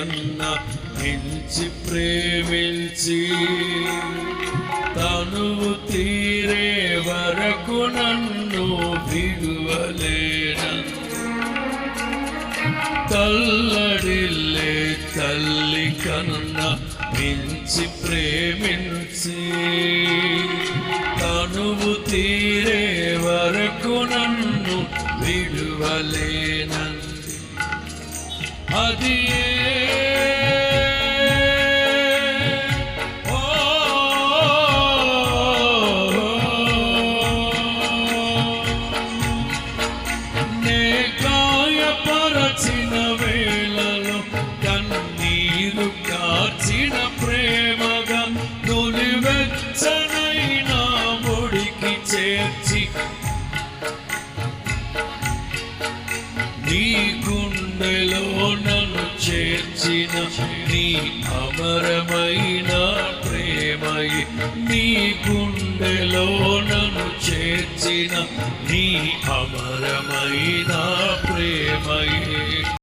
కన్నా మించి ప్రేమించి తనువు తీరే వరకు నన్ను విడువలేనన్ను తల్లడిల్లే తల్లి కన్నా మించి ప్రేమించి తనువు తీరే వరకు నన్ను విడువలేనంది అది నే గాయపరచిన వేళలో కన్నీరు కార్చిన ప్రేమగా నులివెచ్చనైనా ముడికి చేర్చి నీ గుండెలో నన్ను చేర్చిన నీ అమరమైన ప్రేమయే నీ గుండెలో నన్ను చేర్చిన నీ అమరమైన ప్రేమయే